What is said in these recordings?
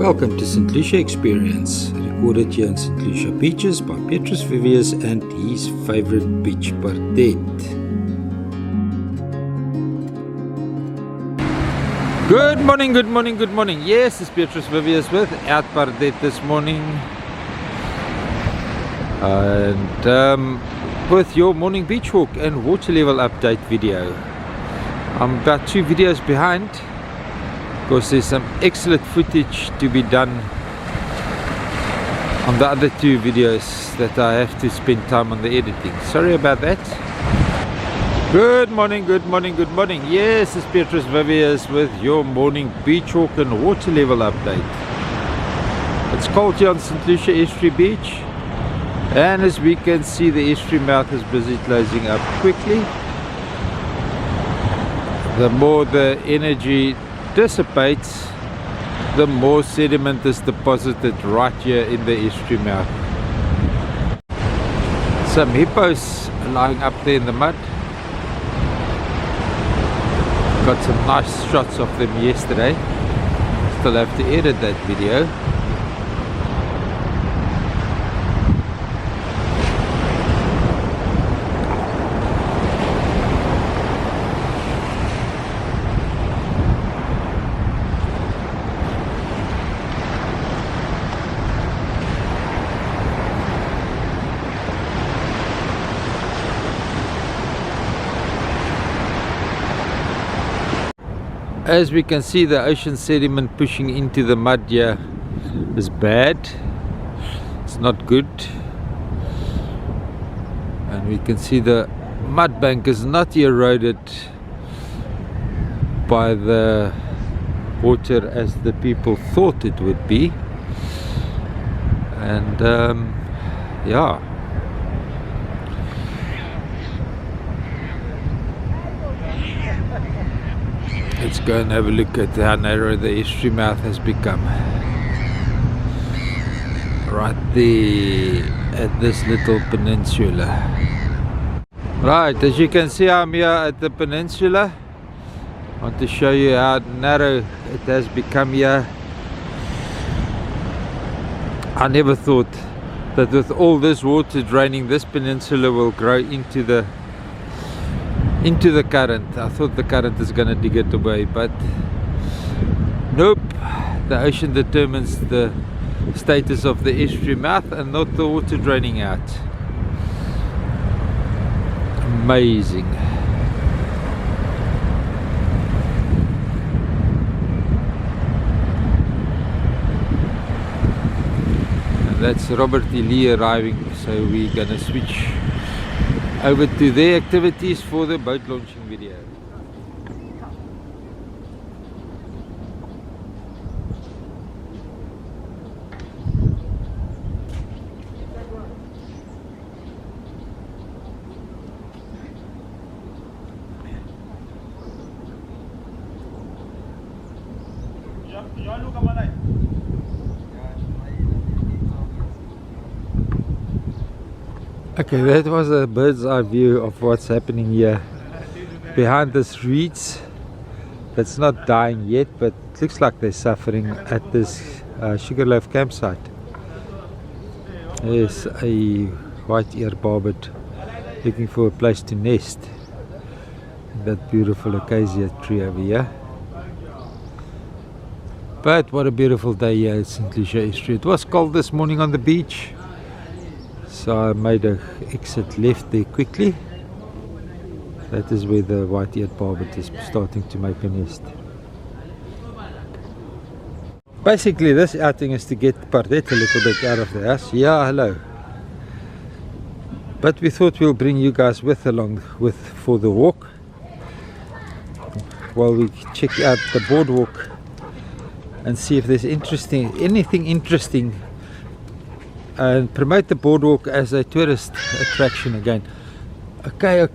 Welcome to St Lucia Experience, recorded here in St Lucia Beaches by Petrus Vivius and his favorite beach, Pardette. Good morning, good morning, good morning. Yes, it's Petrus Vivius with at Pardette this morning. And with your morning beach walk and water level update video. I'm about 2 videos behind because there's some excellent footage to be done on the other 2 videos that I have to spend time on the editing. Sorry about that. Good morning, good morning, good morning. Yes, it's Petrus Vivius with your morning beach walk and water level update. It's cold here on St Lucia Estuary Beach, and as we can see, the estuary mouth is busy closing up quickly. The more the energy dissipates, the more sediment is deposited right here in the estuary mouth. Some hippos lying up there in the mud. Got some nice shots of them yesterday. Still have to edit that video. As we can see, the ocean sediment pushing into the mud here is bad. It's not good. And we can see the mud bank is not eroded by the water as the people thought it would be. And yeah. Let's go and have a look at how narrow the estuary mouth has become. Right there at this little peninsula. Right, as you can see, I'm here at the peninsula. I want to show you how narrow it has become here. I never thought that with all this water draining, this peninsula will grow into the current. I thought the current is going to dig it away, but nope. The ocean determines the status of the estuary mouth and not the water draining out. Amazing. And that's Robert E. Lee arriving, so we're going to switch over to their activities for the boat launching video. Okay, that was a bird's eye view of what's happening here behind this reeds. That's not dying yet, but it looks like they're suffering at this Sugarloaf campsite. There's a white-eared barbet looking for a place to nest in that beautiful acacia tree over here. But what a beautiful day here at St Lucia Estuary. It was cold this morning on the beach, so I made an exit left there quickly. That is where the white-eared barbet is starting to make a nest. Basically, this outing is to get Pardette a little bit out of the house. Yeah, hello. But we thought we'll bring you guys for the walk while we check out the boardwalk and see if there's anything interesting, and promote the boardwalk as a tourist attraction again. Okay,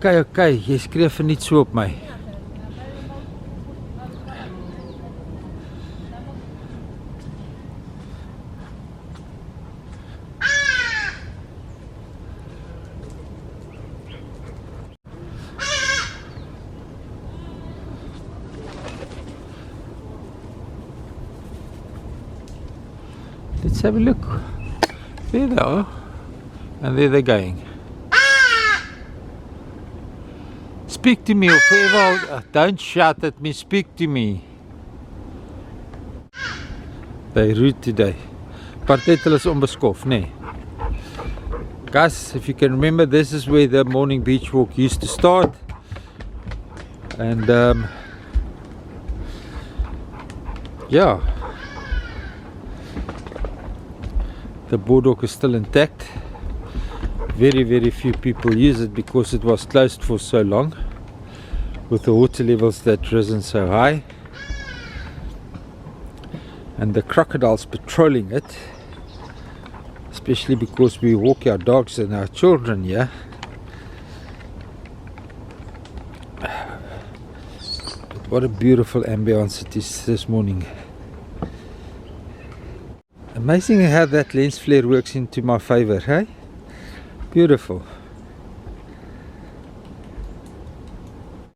jy skryf nie so op my. Let's have a look. There they are. And there they're going. Speak to me, or forever. Don't shout at me, speak to me. They're rude today. Pardette hulle is onbeskof, nee. Guys, if you can remember, this is where the morning beach walk used to start. And yeah, the boardwalk is still intact. Very, very few people use it because it was closed for so long, with the water levels that risen so high, and the crocodiles patrolling it, especially because we walk our dogs and our children here. But what a beautiful ambience it is this morning. Amazing how that lens flare works into my favor, hey? Beautiful.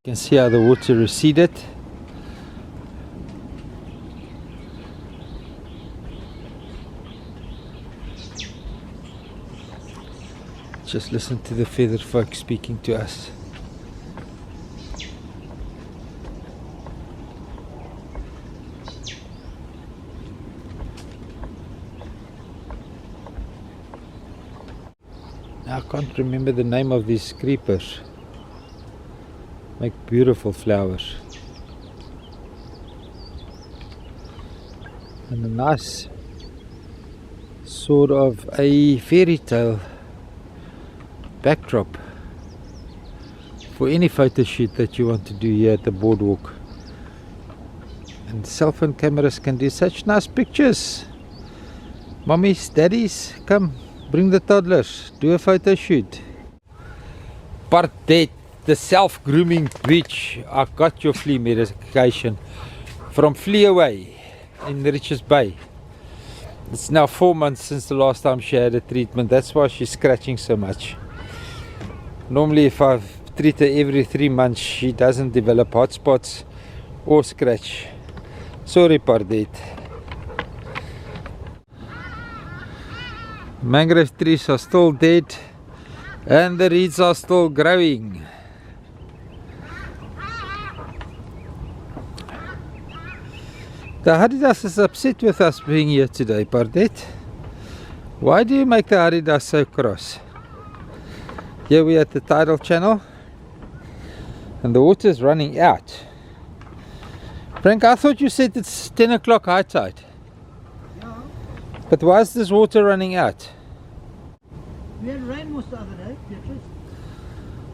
You can see how the water receded. Just listen to the feathered folk speaking to us. I can't remember the name of these creepers. Make beautiful flowers. And a nice sort of a fairy tale backdrop for any photo shoot that you want to do here at the boardwalk. And cell phone cameras can do such nice pictures. Mummies, daddies, come. Bring the toddlers, do a photo shoot. Pardette, the self-grooming beach. I got your flea medication from Flee Away in Richards Bay. It's now 4 months since the last time she had a treatment. That's why she's scratching so much. Normally if I treat her every 3 months, she doesn't develop hot spots or scratch. Sorry, Pardette. Mangrove trees are still dead and the reeds are still growing. The Haridas is upset with us being here today, Pardette. Why do you make the Haridas so cross? Here we are at the tidal channel and the water is running out. Frank, I thought you said it's 10 o'clock high tide. But why is this water running out? We had rain most the other day, Beatrice,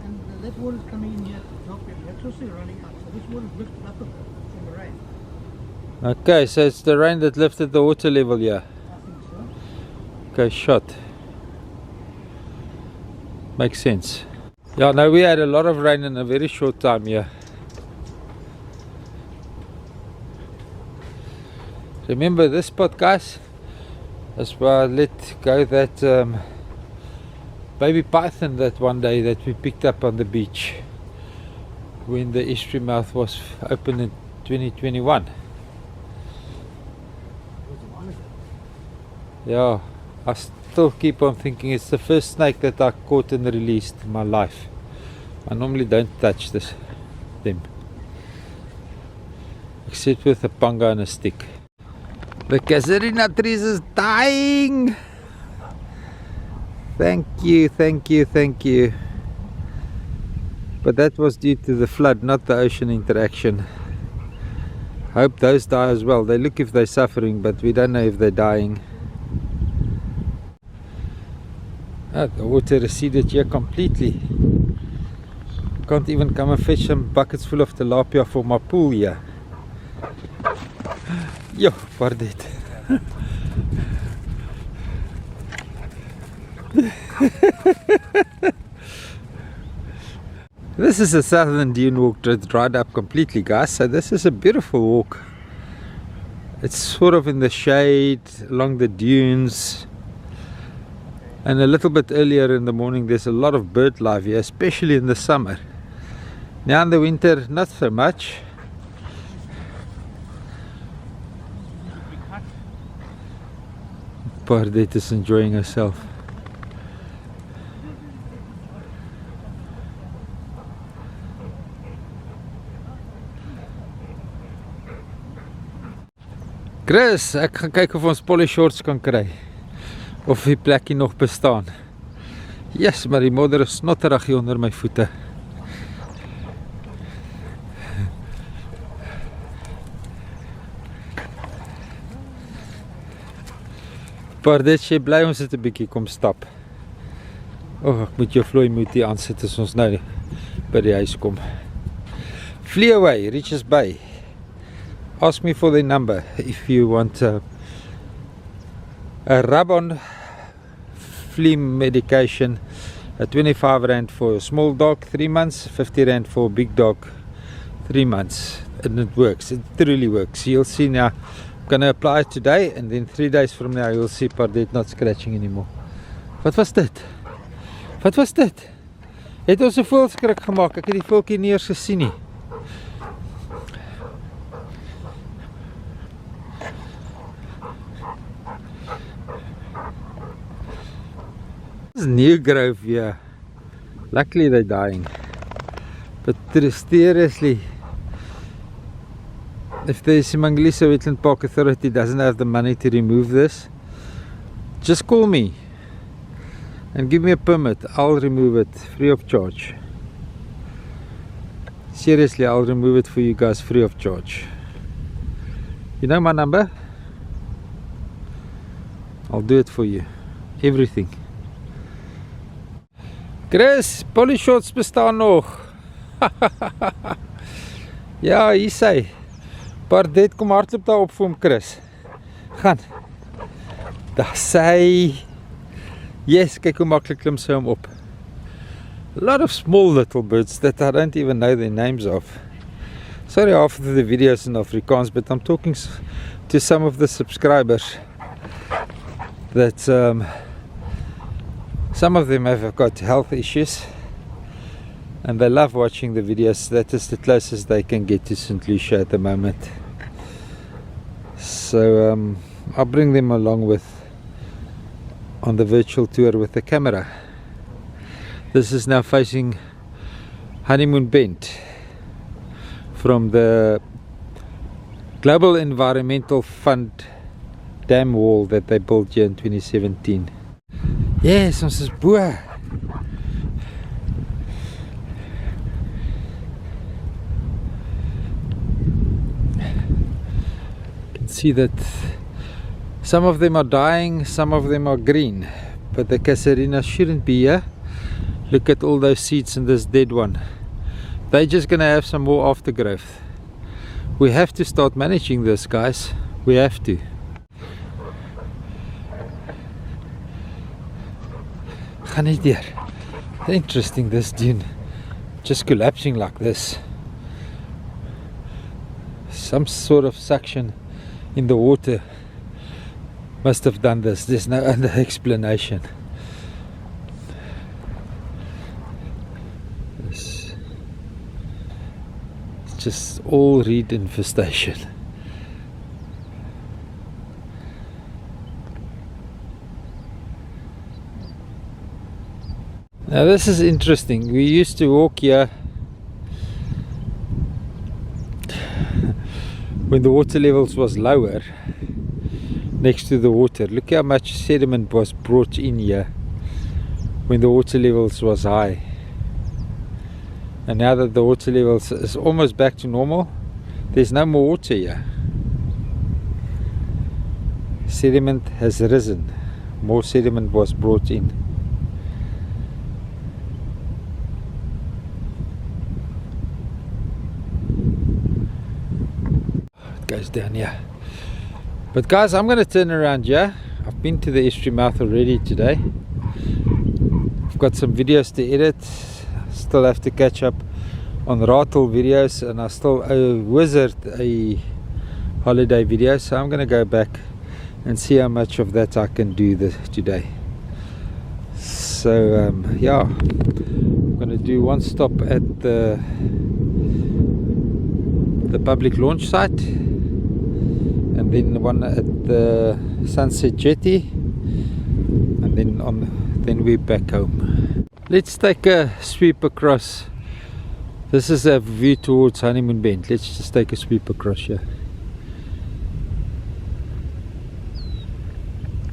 and that water is coming in here to drop it. That's also running out, so this water is lifted up a bit from the rain. Okay, so it's the rain that lifted the water level here. I think so. Okay, shot. Makes sense. Yeah, no, we had a lot of rain in a very short time here. Remember this spot, guys? That's why I let go that baby python that one day that we picked up on the beach when the estuary mouth was opened in 2021. Yeah, I still keep on thinking it's the first snake that I caught and released in my life. I normally don't touch them except with a panga and a stick. The Casuarina trees is dying. Thank you, thank you, thank you. But that was due to the flood, not the ocean interaction. Hope those die as well. They look if they're suffering, but we don't know if they're dying. Oh, the water receded here completely. Can't even come and fetch some buckets full of tilapia for my pool here. Yo, Pardette. This is a southern dune walk that's dried up completely, guys. So this is a beautiful walk. It's sort of in the shade along the dunes. And a little bit earlier in the morning there's a lot of bird life here, especially in the summer. Now in the winter, not so much. Pardette is enjoying herself. Chris, ek gaan kyk of ons poly shorts kan kry. Of die plekkie nog bestaan. Yes, maar die modder is snotterig hier onder my voete. Pardette, jy bly ons het 'n bietjie kom stap. Ek moet jou vloei moet hier aansit as ons nou by die huis kom. Flee away, Richards Bay. Ask me for the number if you want a rub-on flea medication. 25 rand for a small dog, 3 months, 50 rand for a big dog, 3 months. And it works, it truly works. You'll see now, I'm going to apply it today, and then 3 days from now you'll see Pardette not scratching anymore. Wat was dit? Wat was dit? Het ons 'n voelskrik gemaak, ek het die voeltjie nie eers gesien nie. New growth here. Luckily they're dying. But seriously, if the St Lucia Wetland Park Authority doesn't have the money to remove this, just call me and give me a permit. I'll remove it free of charge. Seriously, I'll remove it for you guys free of charge. You know my number? I'll do it for you. Everything. Chris, poly shorts bestaan nog. Ja, hier sê. Pardette, kom hardloop daar op vir hom, Chris. Gaan. Daar sê. Yes, kyk hoe maklik klim sy hom op. A lot of small little birds that I don't even know their names of. Sorry half of the videos in Afrikaans, but I'm talking to some of the subscribers that some of them have got health issues and they love watching the videos. That is the closest they can get to St Lucia at the moment. So I'll bring them along with on the virtual tour with the camera. This is now facing Honeymoon Bend from the Global Environmental Fund dam wall that they built here in 2017. Yes, ons is bo. You can see that some of them are dying, some of them are green, but the Casuarina shouldn't be here. Look at all those seeds in this dead one. They're just gonna have some more aftergrowth. We have to start managing this, guys. We have to. Gaan nie deur. Interesting, this dune just collapsing like this. Some sort of suction in the water must have done this. There's no other explanation. It's just all reed infestation. Now this is interesting. We used to walk here when the water levels was lower next to the water. Look how much sediment was brought in here when the water levels was high. And now that the water levels is almost back to normal, there's no more water here. Sediment has risen. More sediment was brought in. Goes down here. But guys, I'm going to turn around here. I've been to the estuary mouth already today. I've got some videos to edit. Still have to catch up on Ratel videos, and I still owe Wizard a holiday video, so I'm going to go back and see how much of that I can do today. So yeah, I'm going to do one stop at the public launch site, and then one at the Sunset Jetty, then we're back home. Let's take a sweep across. This is a view towards Honeymoon Bend. Let's just take a sweep across here.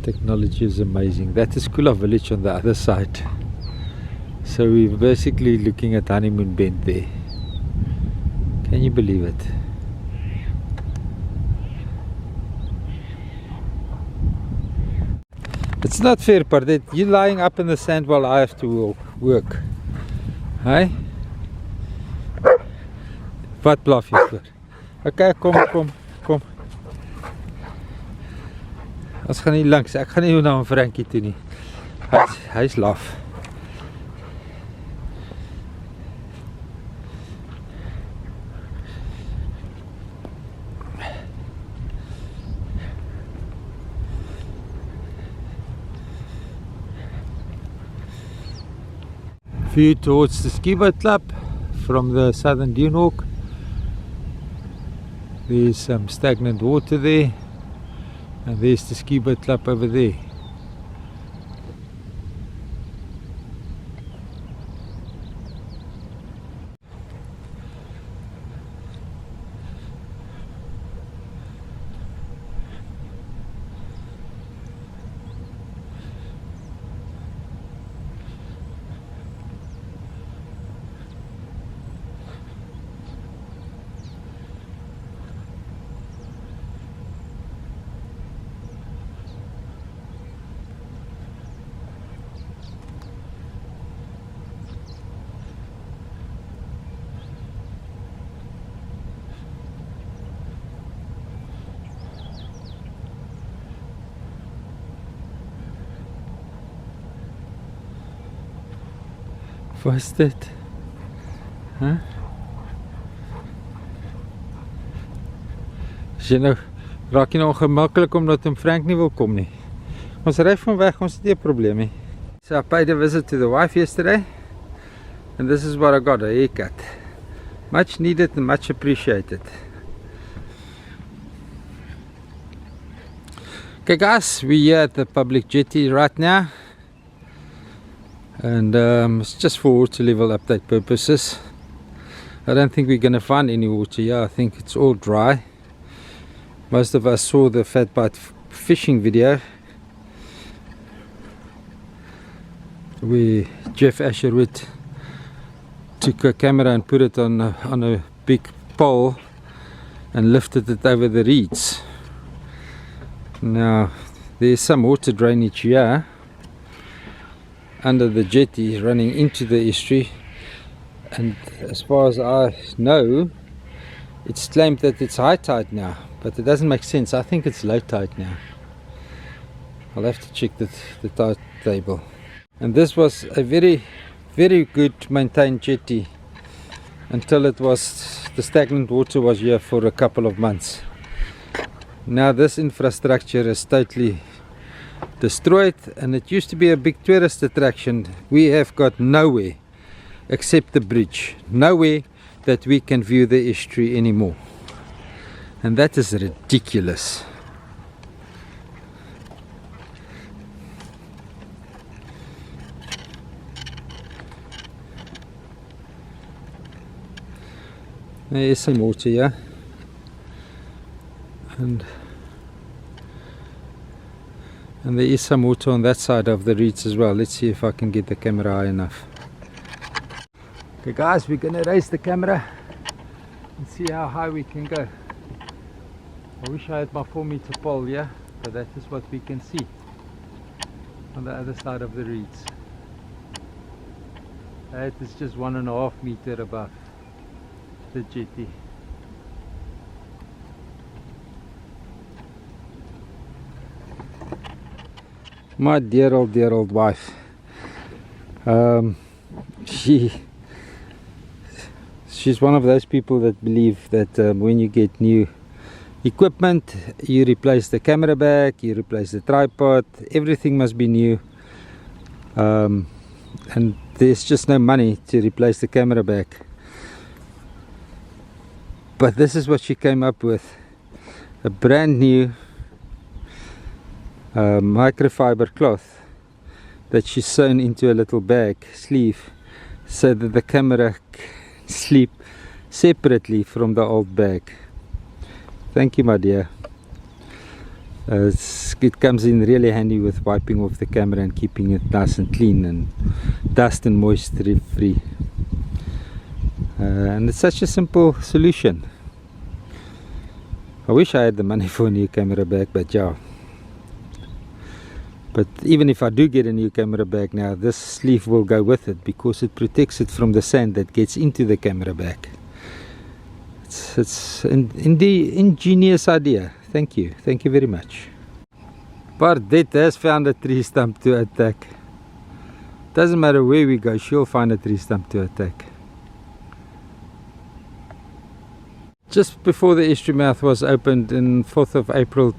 Technology is amazing. That is Kula Village on the other side. So we're basically looking at Honeymoon Bend there. Can you believe it? It's not fair, Pardette. You're lying up in the sand while I have to work. Hey? Wat blaf jy voor? Okay, kom. Ons gaan nie langs. Ek gaan nie na Frankie toe nie. Hy's laf. View towards the ski boat club from the southern Dune Walk. There's some stagnant water there, and there's the ski boat club over there. Was dit? Huh? Is jy nou raak jy nou ongemaklik omdat Frank nie wil kom nie. Ons ry van weg, ons het nie 'n probleem nie. So I paid a visit to the wife yesterday, and this is what I got, a haircut. Much needed and much appreciated. Okay guys, we're here at the public jetty right now. And it's just for water level update purposes. I don't think we're going to find any water here. I think it's all dry. Most of us saw the fat bite fishing video where Jeff Asherwood took a camera and put it on a big pole and lifted it over the reeds. Now there's some water drainage here under the jetty running into the estuary, and as far as I know, it's claimed that it's high tide now, but it doesn't make sense. I think it's low tide now. I'll have to check the tide table. And this was a very good maintained jetty until the stagnant water was here for a couple of months. Now this infrastructure is totally destroyed, and it used to be a big tourist attraction. We have got nowhere except the bridge, nowhere that we can view the estuary anymore, and that is ridiculous. There is some water here, and there is some water on that side of the reeds as well. Let's see if I can get the camera high enough. Okay guys, we're going to raise the camera and see how high we can go. I wish I had my 4-meter pole here, but that is what we can see on the other side of the reeds. That is just 1.5 meter above the jetty. My dear old wife, she's one of those people that believe that when you get new equipment, you replace the camera bag, you replace the tripod, everything must be new, and there's just no money to replace the camera bag. But this is what she came up with, a brand new microfiber cloth that she's sewn into a little bag sleeve so that the camera can sleep separately from the old bag. Thank you, my dear. It comes in really handy with wiping off the camera and keeping it nice and clean and dust and moisture free. And it's such a simple solution. I wish I had the money for a new camera bag, but yeah. But even if I do get a new camera bag now, this sleeve will go with it because it protects it from the sand that gets into the camera bag. It's an ingenious idea. Thank you very much. Pardette has found a tree stump to attack. Doesn't matter where we go, she'll find a tree stump to attack. Just before the estuary mouth was opened on 14th of April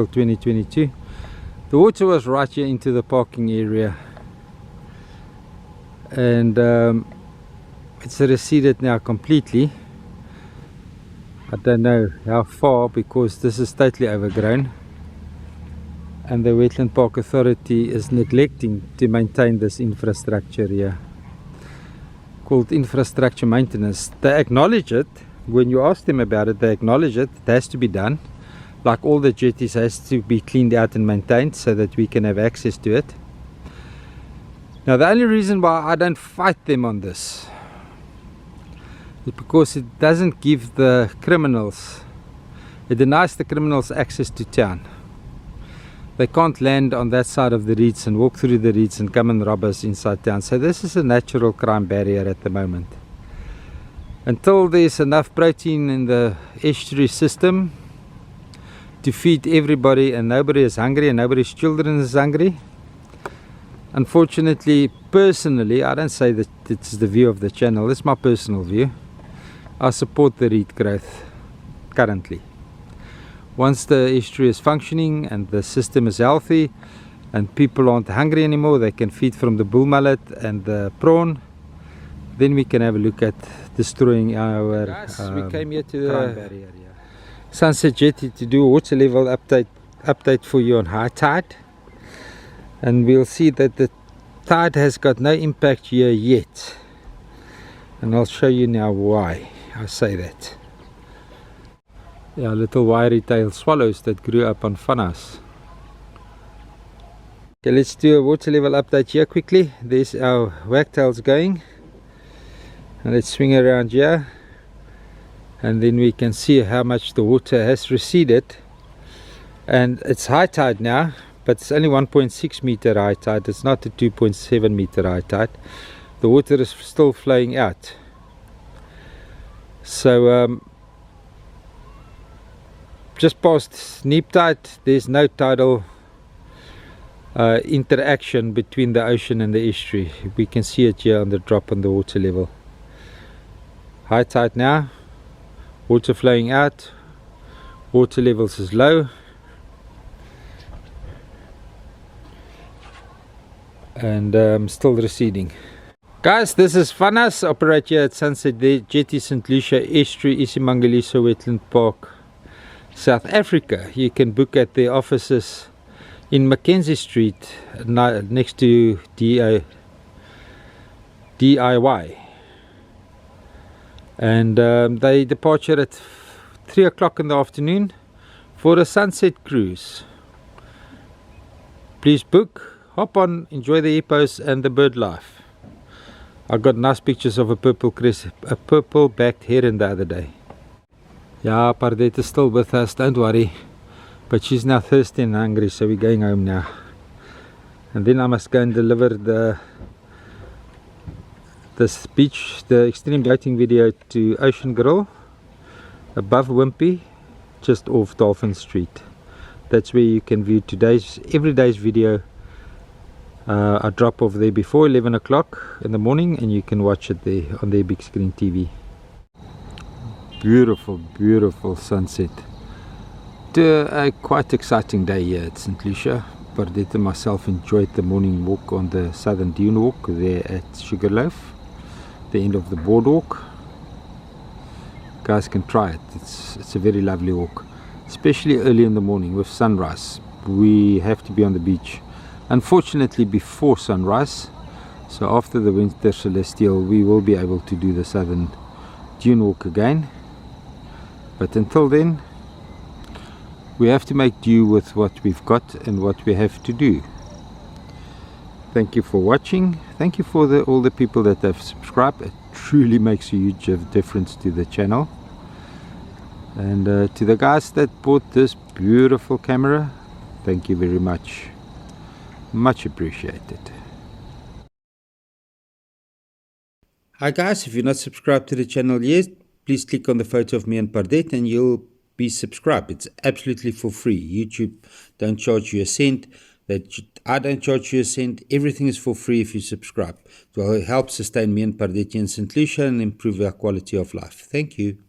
2022, the water was right here into the parking area, and it's receded now completely. I don't know how far because this is totally overgrown, and the Wetland Park Authority is neglecting to maintain this infrastructure here, called infrastructure maintenance. They acknowledge it. When you ask them about it, they acknowledge it. It has to be done. Like all the jetties has to be cleaned out and maintained so that we can have access to it. Now the only reason why I don't fight them on this is because it doesn't give the criminals, it denies the criminals access to town. They can't land on that side of the reeds and walk through the reeds and come and rob us inside town. So this is a natural crime barrier at the moment. Until there's enough protein in the estuary system to feed everybody and nobody is hungry and nobody's children is hungry. Unfortunately, personally, I don't say that it's the view of the channel, it's my personal view. I support the reed growth currently. Once the estuary is functioning and the system is healthy and people aren't hungry anymore, they can feed from the bull mullet and the prawn, then we can have a look at destroying our we came here to the Sunset Jetty to do a water level update for you on high tide, and we'll see that the tide has got no impact here yet, and I'll show you now why I say that. Yeah, little wiry tailed swallows that grew up on funhouse. Okay, let's do a water level update here quickly. There's our wagtails going, and let's swing around here, and then we can see how much the water has receded. And it's high tide now, but it's only 1.6 meter high tide. It's not a 2.7 meter high tide. The water is still flowing out. So just past neap tide, there's no tidal interaction between the ocean and the estuary. We can see it here on the drop on the water level. High tide now, water flowing out, water levels is low, and still receding. Guys, this is Fanas, operate here at Sunset Jetty, St Lucia Estuary, Isimangaliso Wetland Park, South Africa. You can book at their offices in Mackenzie Street next to DIY, and they departure at 3 o'clock in the afternoon for a sunset cruise. Please book, hop on, enjoy the hippos and the bird life. I got nice pictures of a purple-backed heron the other day. Yeah, Pardette is still with us, don't worry. But she's now thirsty and hungry, so we're going home now. And then I must go and deliver the extreme boating video to Ocean Grill, above Wimpy, just off Dolphin Street. That's where you can view every day's video. I drop off there before 11 o'clock in the morning, and you can watch it there on their big screen TV. Beautiful, beautiful sunset. A quite exciting day here at St Lucia. Pardette and myself enjoyed the morning walk on the Southern Dune Walk there at Sugarloaf, the end of the Boardwalk. You guys can try it. It's a very lovely walk, especially early in the morning with sunrise. We have to be on the beach. unfortunately before sunrise. So after the winter celestial we will be able to do the southern dune walk again, but until then we have to make do with what we've got and what we have to do. Thank you for watching. Thank you for all the people that have subscribed. It truly makes a huge difference to the channel. And to the guys that bought this beautiful camera, thank you very much. Much appreciated. Hi guys, if you're not subscribed to the channel yet, please click on the photo of me and Pardette and you'll be subscribed. It's absolutely for free. YouTube don't charge you a cent. I don't charge you a cent. Everything is for free if you subscribe. It will help sustain me and Pardette in St Lucia and improve our quality of life. Thank you.